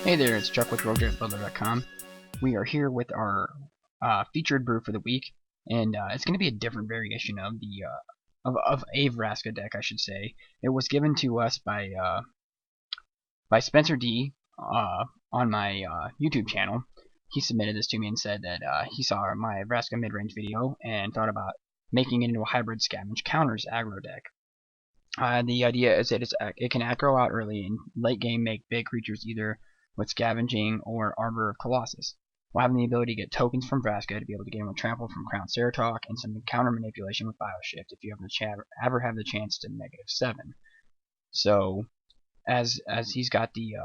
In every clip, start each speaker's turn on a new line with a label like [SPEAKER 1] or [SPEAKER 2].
[SPEAKER 1] Hey there, it's Chuck with RoadTripBuilder.com. We are here with our featured brew for the week, and it's going to be a different variation of the of a Vraska deck, I should say. It was given to us by Spencer D on my YouTube channel. He submitted this to me and said that he saw my Vraska mid-range video and thought about making it into a hybrid Scavenge counters aggro deck. The idea is that it can aggro out early and late game make big creatures either with Scavenging or Arbor of Colossus, while having the ability to get tokens from Vraska to be able to gain with Trample from Crown Ceratok and some counter manipulation with Bioshift if you ever have the chance to -7. So as he's got the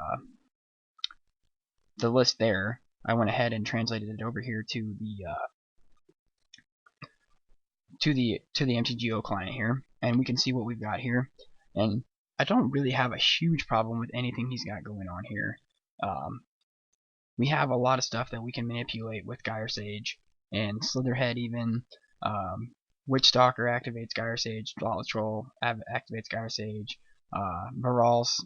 [SPEAKER 1] list there, I went ahead and translated it over here to the MTGO client here, and we can see what we've got here. And I don't really have a huge problem with anything he's got going on here. We have a lot of stuff that we can manipulate with Gyre Sage and Slitherhead even. Witchstalker activates Gyre Sage, Dauntless Troll activates Gyre Sage, Varal's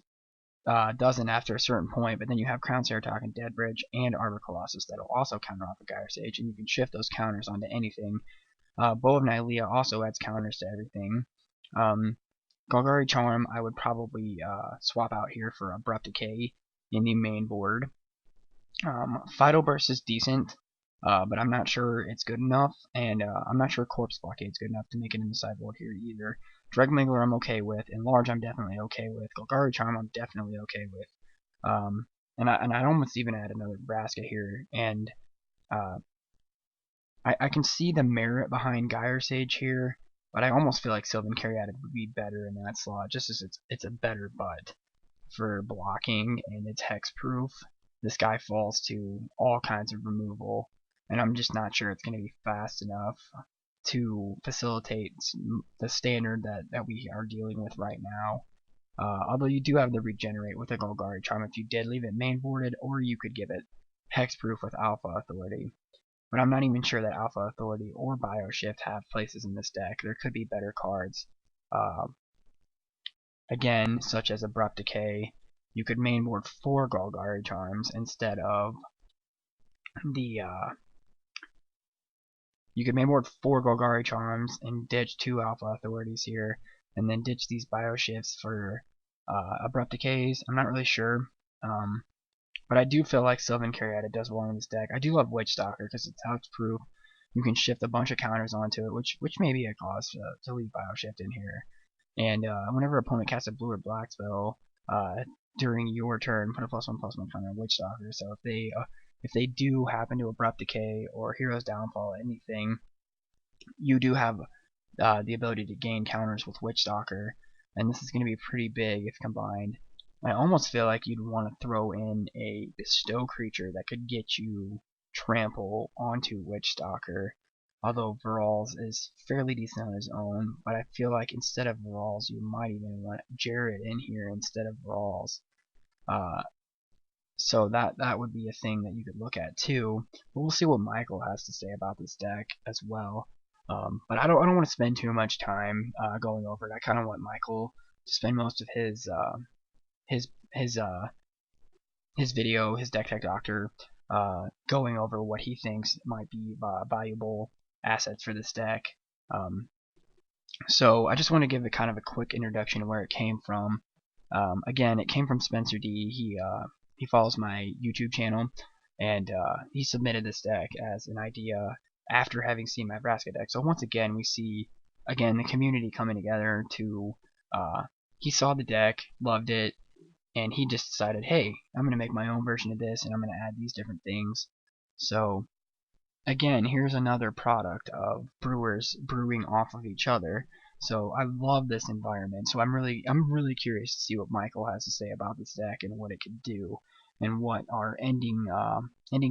[SPEAKER 1] doesn't after a certain point, but then you have Crown Ceratok and Deadbridge and Arbor Colossus that'll also counter off of Gyre Sage, and you can shift those counters onto anything. Bow of Nylea also adds counters to everything. Golgari Charm I would probably swap out here for Abrupt Decay in the main board. Fido Burst is decent, but I'm not sure it's good enough, and I'm not sure Corpse Blockade is good enough to make it in the sideboard here either. Dregmangler I'm okay with, Enlarge I'm definitely okay with, Golgari Charm I'm definitely okay with, and I'd almost even add another Vraska here, and I can see the merit behind Gyre Sage here, but I almost feel like Sylvan Caryatid would be better in that slot, just as it's a better butt for blocking and it's hexproof. This guy falls to all kinds of removal, and I'm just not sure it's going to be fast enough to facilitate the standard that we are dealing with right now. Although you do have the regenerate with a Golgari Charm if you did leave it mainboarded, or you could give it hexproof with Alpha Authority. But I'm not even sure that Alpha Authority or Bioshift have places in this deck. There could be better cards. Again, such as Abrupt Decay. You could mainboard 4 Golgari Charms instead of the you could mainboard 4 Golgari Charms and ditch 2 Alpha Authorities here, and then ditch these Bioshifts for Abrupt Decays. I'm not really sure. But I do feel like Sylvan Caryatid does well in this deck. I do love Witchstalker because it's hexproof. You can shift a bunch of counters onto it, which may be a cause to leave Bioshift in here. And whenever an opponent casts a blue or black spell during your turn, put a +1/+1 counter on Witchstalker. So if they do happen to Abrupt Decay or Hero's Downfall, anything, you do have the ability to gain counters with Witchstalker, and this is going to be pretty big if combined. I almost feel like you'd want to throw in a bestow creature that could get you trample onto Witchstalker, although Varal's is fairly decent on his own, but I feel like instead of Varal's you might even want Jared in here instead of Varal's. So that would be a thing that you could look at too, but we'll see what Michael has to say about this deck as well. But I don't want to spend too much time going over it. I kind of want Michael to spend most of his video, his Deck Tech Doctor, going over what he thinks might be valuable assets for this deck. So I just want to give a kind of a quick introduction of where it came from. Again, it came from Spencer D. He follows my YouTube channel, and he submitted this deck as an idea after having seen my Vraska deck. So once again, we see the community coming together to. He saw the deck, loved it, and he just decided, hey, I'm going to make my own version of this, and I'm going to add these different things. So again, here's another product of brewers brewing off of each other. So I love this environment. So I'm really curious to see what Michael has to say about this deck and what it could do, and what our ending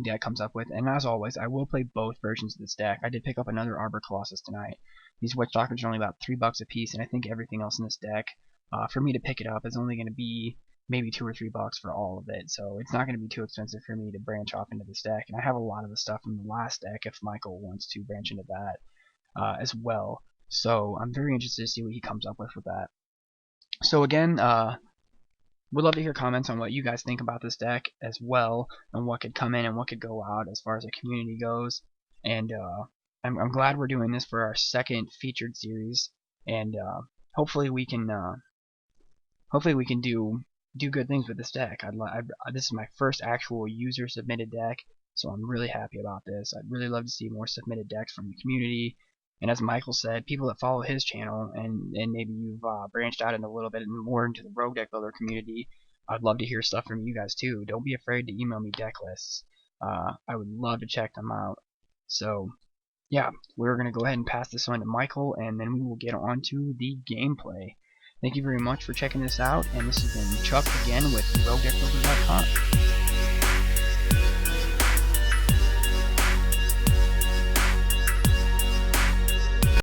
[SPEAKER 1] deck comes up with. And as always, I will play both versions of this deck. I did pick up another Arbor Colossus tonight. These Witchstalkers are only about $3 a piece, and I think everything else in this deck, for me to pick it up, is only going to be maybe $2 or $3 for all of it, so it's not going to be too expensive for me to branch off into this deck. And I have a lot of the stuff from the last deck if Michael wants to branch into that as well. So I'm very interested to see what he comes up with that. So again, would love to hear comments on what you guys think about this deck as well, and what could come in and what could go out as far as the community goes. And I'm glad we're doing this for our second featured series, and hopefully we can do good things with this deck. This is my first actual user submitted deck, so I'm really happy about this. I'd really love to see more submitted decks from the community. And as Michael said, people that follow his channel, and maybe you've branched out in a little bit more into the Rogue Deck Builder community, I'd love to hear stuff from you guys too. Don't be afraid to email me deck lists. I would love to check them out. So yeah, we're going to go ahead and pass this on to Michael, and then we will get on to the gameplay. Thank you very much for checking this out, and this has been Chuck again with RogueDeckBuilder.com.